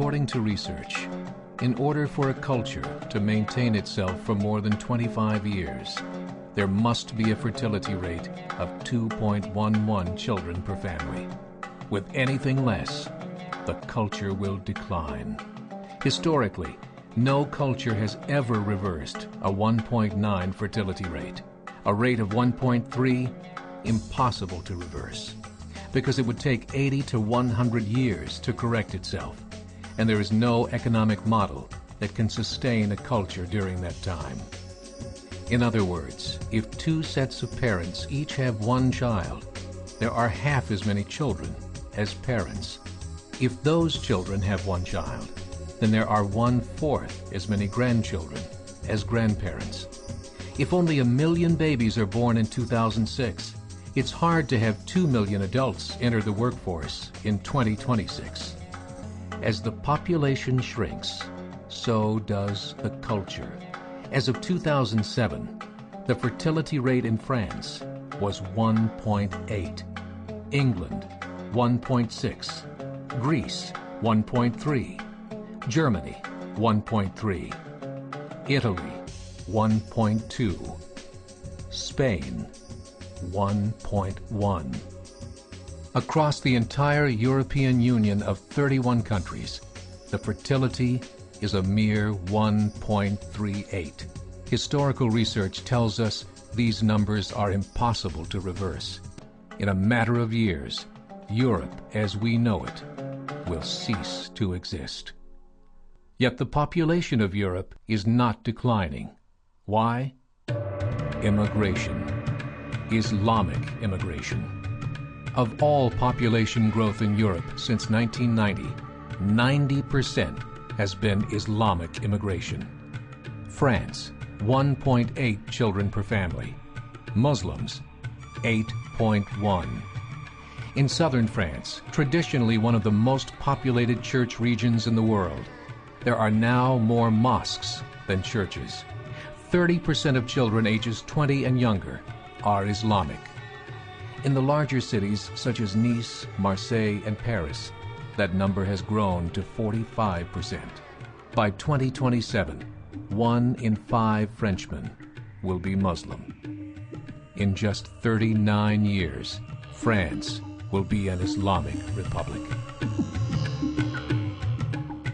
According to research, in order for a culture to maintain itself for more than 25 years, there must be a fertility rate of 2.11 children per family. With anything less, the culture will decline. Historically, no culture has ever reversed a 1.9 fertility rate. A rate of 1.3, impossible to reverse, because it would take 80 to 100 years to correct itself, and there is no economic model that can sustain a culture during that time. In other words, if two sets of parents each have one child, there are half as many children as parents. If those children have one child, then there are 1/4 as many grandchildren as grandparents. If only 1 million babies are born in 2006, it's hard to have 2 million adults enter the workforce in 2026. As the population shrinks, so does the culture. As of 2007, the fertility rate in France was 1.8, England 1.6, Greece 1.3, Germany 1.3, Italy 1.2, Spain 1.1. Across the entire European Union of 31 countries, the fertility is a mere 1.38. Historical research tells us these numbers are impossible to reverse. In a matter of years, Europe as we know it will cease to exist. Yet the population of Europe is not declining. Why? Immigration. Islamic immigration. Of all population growth in Europe since 1990, 90% has been Islamic immigration. France, 1.8 children per family. Muslims, 8.1. In southern France, traditionally one of the most populated church regions in the world, there are now more mosques than churches. 30% of children ages 20 and younger are Islamic. In the larger cities such as Nice, Marseille, and Paris, that number has grown to 45%. By 2027, 1 in 5 Frenchmen will be Muslim. In just 39 years, France will be an Islamic republic.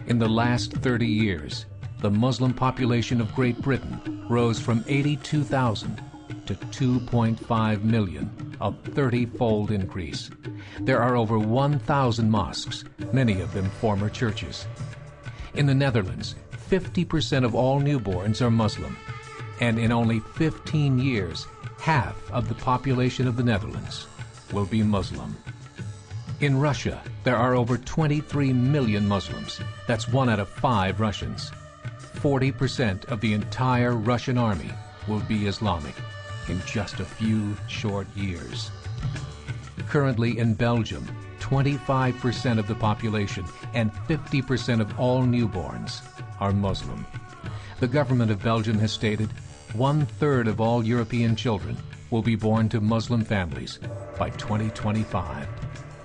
In the last 30 years, the Muslim population of Great Britain rose from 82,000 to 2.5 million, a 30-fold increase. There are over 1,000 mosques, many of them former churches. In the Netherlands, 50% of all newborns are Muslim, and in only 15 years, half of the population of the Netherlands will be Muslim. In Russia, there are over 23 million Muslims. That's 1 out of 5 Russians. 40% of the entire Russian army will be Islamic in just a few short years. Currently in Belgium, 25% of the population and 50% of all newborns are Muslim. The government of Belgium has stated 1/3 of all European children will be born to Muslim families by 2025,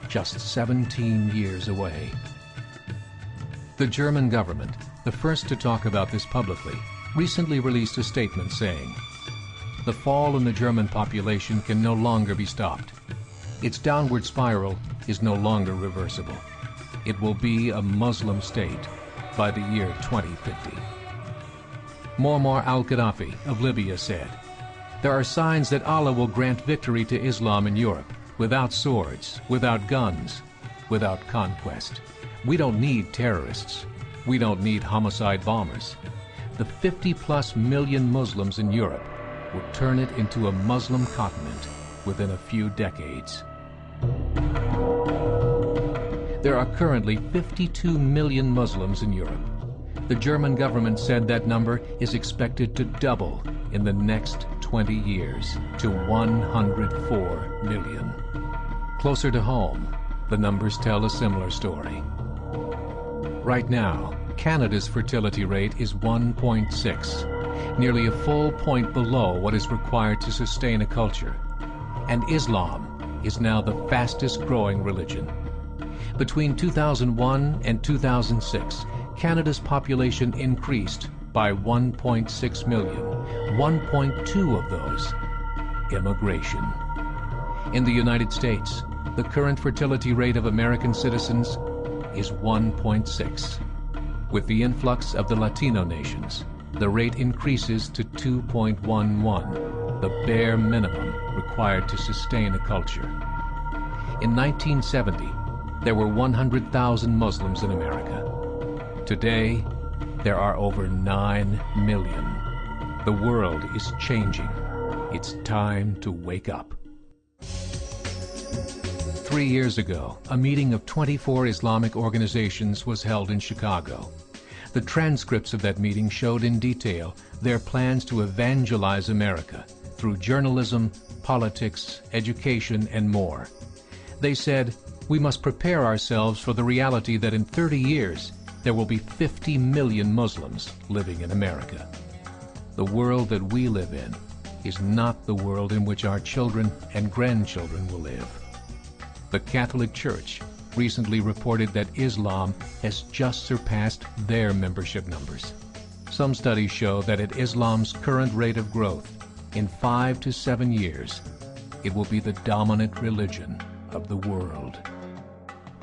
just 17 years away. The German government, the first to talk about this publicly, recently released a statement saying, "The fall in the German population can no longer be stopped. Its downward spiral is no longer reversible. It will be a Muslim state by the year 2050. Muammar al-Gaddafi of Libya said, "There are signs that Allah will grant victory to Islam in Europe without swords, without guns, without conquest. We don't need terrorists. We don't need homicide bombers. The 50+ million Muslims in Europe will turn it into a Muslim continent within a few decades." There are currently 52 million Muslims in Europe. The German government said that number is expected to double in the next 20 years to 104 million. Closer to home, the numbers tell a similar story. Right now, Canada's fertility rate is 1.6, nearly a full point below what is required to sustain a culture. And Islam is now the fastest growing religion. Between 2001 and 2006, Canada's population increased by 1.6 million, 1.2 of those immigration. In the United States, the current fertility rate of American citizens is 1.6. With the influx of the Latino nations, the rate increases to 2.11, the bare minimum required to sustain a culture. In 1970, there were 100,000 Muslims in America. Today, there are over 9 million. The world is changing. It's time to wake up. 3 years ago, a meeting of 24 Islamic organizations was held in Chicago. The transcripts of that meeting showed in detail their plans to evangelize America through journalism, politics, education, and more. They said, we must prepare ourselves for the reality that in 30 years, there will be 50 million Muslims living in America. The world that we live in is not the world in which our children and grandchildren will live. The Catholic Church recently reported that Islam has just surpassed their membership numbers. Some studies show that at Islam's current rate of growth, in 5 to 7 years, it will be the dominant religion of the world.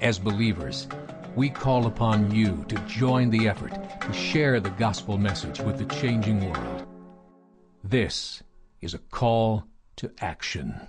As believers, we call upon you to join the effort to share the gospel message with the changing world. This is a call to action.